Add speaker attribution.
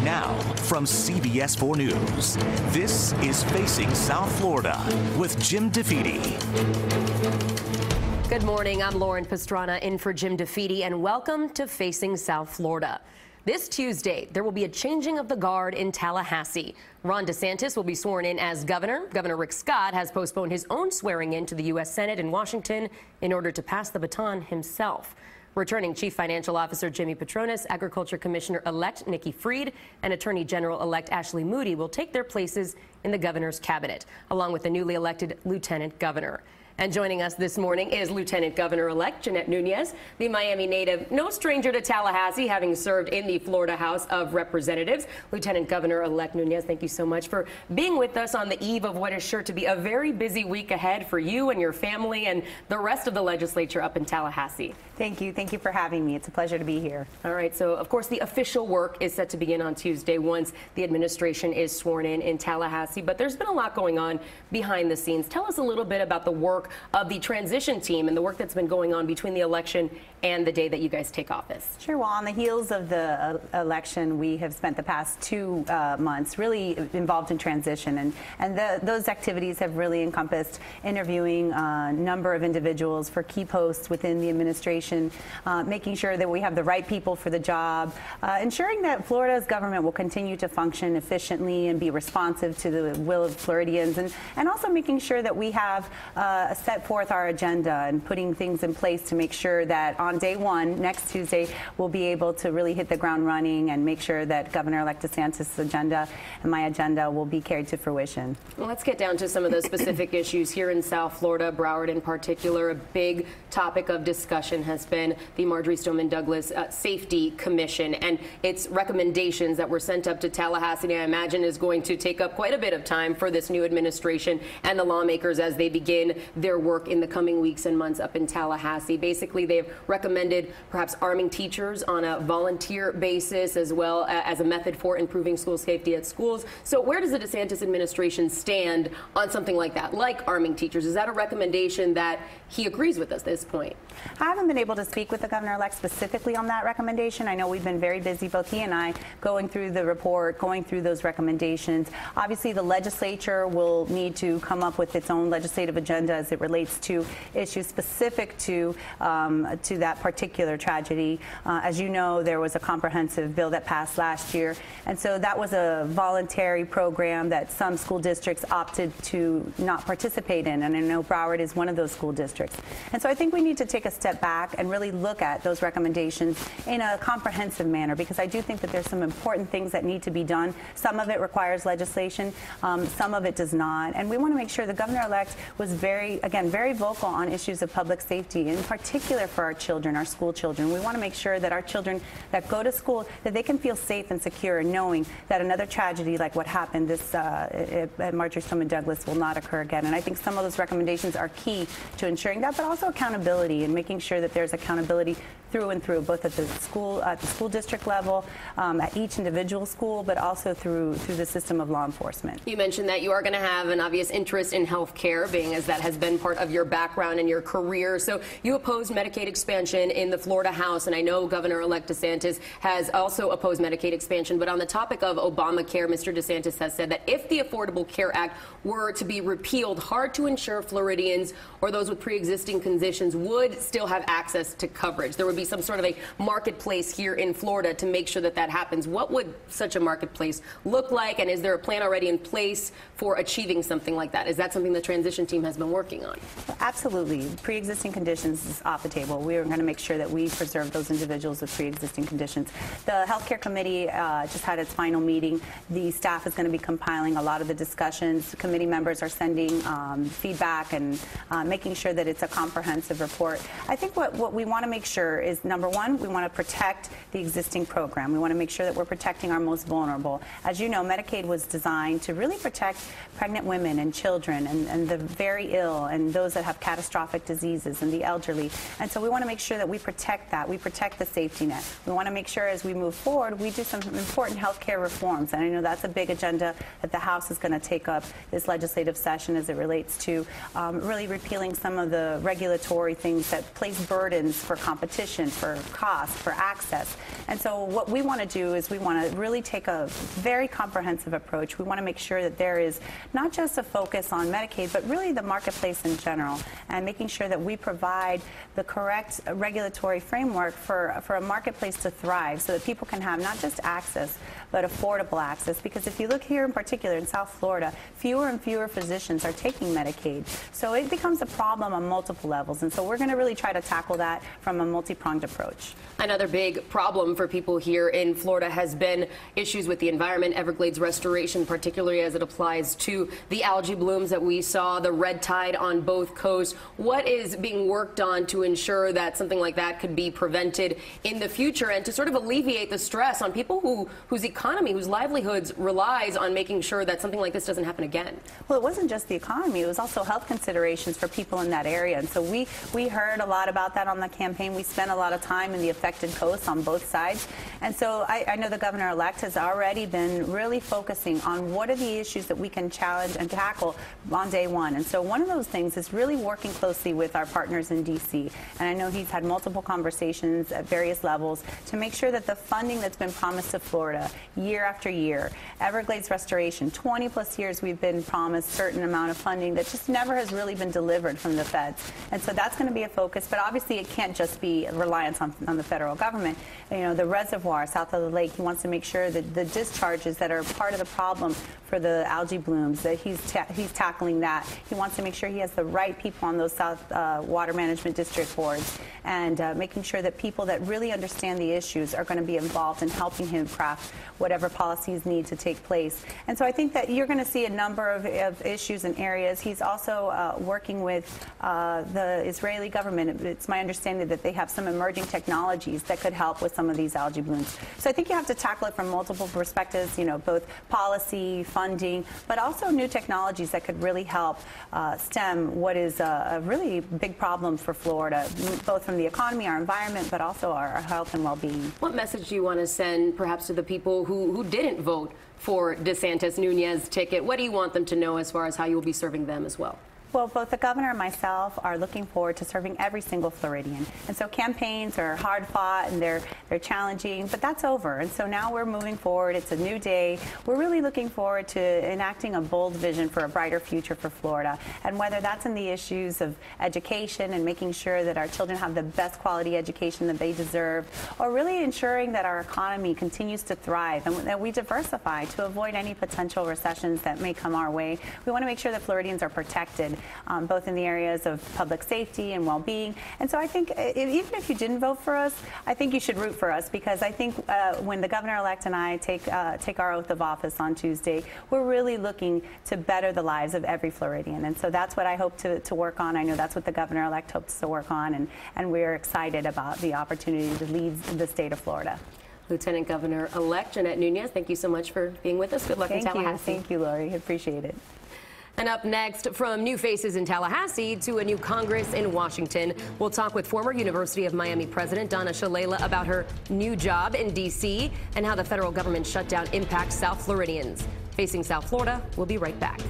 Speaker 1: Now, from CBS 4 News, this is Facing South Florida with Jim DeFede.
Speaker 2: Good morning. I'm Lauren Pastrana in for Jim DeFede, and welcome to Facing South Florida. This Tuesday, there will be a changing of the guard in Tallahassee. Ron DeSantis will be sworn in as governor. Governor Rick Scott has postponed his own swearing in to the U.S. Senate in Washington in order to pass the baton himself. Returning Chief Financial Officer Jimmy Patronis, Agriculture Commissioner-elect Nikki Fried, and Attorney General-elect Ashley Moody will take their places in the governor's cabinet, along with the newly elected lieutenant governor. And joining us this morning is Lieutenant Governor-elect Jeanette Nunez, the Miami native, no stranger to Tallahassee, having served in the Florida House of Representatives. Lieutenant Governor-elect Nunez, thank you so much for being with us on the eve of what is sure to be a very busy week ahead for you and your family and the rest of the legislature up in Tallahassee.
Speaker 3: Thank you. Thank you for having me. It's a pleasure to be here.
Speaker 2: All right. So, of course, the official work is set to begin on Tuesday once the administration is sworn in Tallahassee. But there's been a lot going on behind the scenes. Tell us a little bit about the work of the transition team and the work that's been going on between the election and the day that you guys take office.
Speaker 3: Sure. Well, on the heels of the election, we have spent the past 2 months really involved in transition. And those activities have really encompassed interviewing a number of individuals for key posts within the administration, making sure that we have the right people for the job, ensuring that Florida's government will continue to function efficiently and be responsive to the will of Floridians, and also making sure that we have set forth our agenda and putting things in place to make sure that on day one, next Tuesday, we'll be able to really hit the ground running and make sure that Governor-elect DeSantis' agenda and my agenda will be carried to fruition.
Speaker 2: Well, let's get down to some of those specific issues here in South Florida, Broward in particular. A big topic of discussion has been the Marjorie Stoneman Douglas Safety Commission and its recommendations that were sent up to Tallahassee. I imagine is going to take up quite a bit of time for this new administration and the lawmakers as they begin their work in the coming weeks and months up in Tallahassee. Basically, they've recommended perhaps arming teachers on a volunteer basis as well as a method for improving school safety at schools. So where does the DeSantis administration stand on something like that, like arming teachers? Is that a recommendation that he agrees with us at this point?
Speaker 3: I haven't been able to speak with the governor-elect specifically on that recommendation. I know we've been very busy, both he and I, going through the report, going through those recommendations. Obviously, the legislature will need to come up with its own legislative agenda as it relates to issues specific to that particular tragedy. As you know, there was a comprehensive bill that passed last year, and so that was a voluntary program that some school districts opted to not participate in, and I know Broward is one of those school districts. And so I think we need to take a step back and really look at those recommendations in a comprehensive manner, because I do think that there's some important things that need to be done. Some of it requires legislation, some of it does not, and we want to make sure the governor-elect was very vocal on issues of public safety, in particular for our children, our school children. We want to make sure that our children that go to school, that they can feel safe and secure, knowing that another tragedy like what happened at Marjorie Stoneman Douglas will not occur again. And I think some of those recommendations are key to ensuring that, but also accountability and making sure that there's accountability through and through, both at the school district level, at each individual school, but also through the system of law enforcement.
Speaker 2: You mentioned that you are going to have an obvious interest in health care, being as that has been part of your background and your career. So you opposed Medicaid expansion in the Florida House, and I know Governor-elect DeSantis has also opposed Medicaid expansion. But on the topic of Obamacare, Mr. DeSantis has said that if the Affordable Care Act were to be repealed, hard to ensure Floridians or those with pre-existing conditions would still have access to coverage. There would be some sort of a marketplace here in Florida to make sure that that happens. What would such a marketplace look like, and is there a plan already in place for achieving something like that? Is that something the transition team has been working on?
Speaker 3: Absolutely. Pre-existing conditions is off the table. We are going to make sure that we preserve those individuals with pre-existing conditions. The Healthcare Committee just had its final meeting. The staff is going to be compiling a lot of the discussions. Committee members are sending feedback and making sure that it's a comprehensive report. I think what we want to make sure is, number one, we want to protect the existing program. We want to make sure that we're protecting our most vulnerable. As you know, Medicaid was designed to really protect pregnant women and children and the very ill and those that have catastrophic diseases and the elderly. And so we want to make sure that we protect that. We protect the safety net. We want to make sure as we move forward, we do some important health care reforms. And I know that's a big agenda that the House is going to take up this legislative session as it relates to really repealing some of the regulatory things that place burdens for competition transportation, for cost, for access. And so what we want to do is we want to really take a very comprehensive approach. We want to make sure that there is not just a focus on Medicaid, but really the marketplace in general, and making sure that we provide the correct regulatory framework for a marketplace to thrive, so that people can have not just access, but affordable access. Because if you look here in particular in South Florida, fewer and fewer physicians are taking Medicaid. So it becomes a problem on multiple levels. And so we're going to really try to tackle that from a multi-pronged approach.
Speaker 2: Another big problem for people here in Florida has been issues with the environment, Everglades restoration, particularly as it applies to the algae blooms that we saw, the red tide on both coasts. What is being worked on to ensure that something like that could be prevented in the future, and to sort of alleviate the stress on people whose economy, whose livelihoods relies on making sure that something like this doesn't happen again?
Speaker 3: Well, it wasn't just the economy. It was also health considerations for people in that area. And so we heard a lot about that on the campaign. We spent a lot of time in the affected coasts on both sides. And so I know the governor-elect has already been really focusing on what are the issues that we can challenge and tackle on day one. And so one of those things is really working closely with our partners in D.C. And I know he's had multiple conversations at various levels to make sure that the funding that's been promised to Florida year after year, Everglades restoration, 20-plus years we've been promised a certain amount of funding that just never has really been delivered from the feds. And so that's going to be a focus. But obviously it can't just be reliance on the federal government. You know, the reservoir south of the lake, he wants to make sure that the discharges that are part of the problem for the algae blooms, that he's tackling that. He wants to make sure he has the right people on those South Water Management District boards, and making sure that people that really understand the issues are going to be involved in helping him craft whatever policies need to take place. And so I think that you're going to see a number of issues and areas. He's also working with the Israeli government. It's my understanding that they have some emerging technologies that could help with some of these algae blooms. So I think you have to tackle it from multiple perspectives, you know, both policy, funding, but also new technologies that could really help stem what is a really big problem for Florida, both from the economy, our environment, but also our health and well-being.
Speaker 2: What message do you want to send perhaps to the people who didn't vote for DeSantis Nunez ticket? What do you want them to know as far as how you will be serving them as well?
Speaker 3: Well, both the governor and myself are looking forward to serving every single Floridian. And so campaigns are hard fought and they're challenging, but that's over. And so now we're moving forward. It's a new day. We're really looking forward to enacting a bold vision for a brighter future for Florida. And whether that's in the issues of education and making sure that our children have the best quality education that they deserve, or really ensuring that our economy continues to thrive and that we diversify to avoid any potential recessions that may come our way. We want to make sure that Floridians are protected, both in the areas of public safety and well-being. And so I think even if you didn't vote for us, I think you should root for us, because I think when the governor-elect and I take our oath of office on Tuesday, we're really looking to better the lives of every Floridian. And so that's what I hope to work on. I know that's what the governor-elect hopes to work on, and we're excited about the opportunity to lead the state of Florida.
Speaker 2: Lieutenant Governor-elect Jeanette Nunez, thank you so much for being with us. Good luck in Tallahassee.
Speaker 3: Thank you, Lori. Appreciate it.
Speaker 2: And up next, from new faces in Tallahassee to a new Congress in Washington, we'll talk with former University of Miami President Donna Shalala about her new job in D.C. and how the federal government shutdown impacts South Floridians. Facing South Florida, we'll be right back.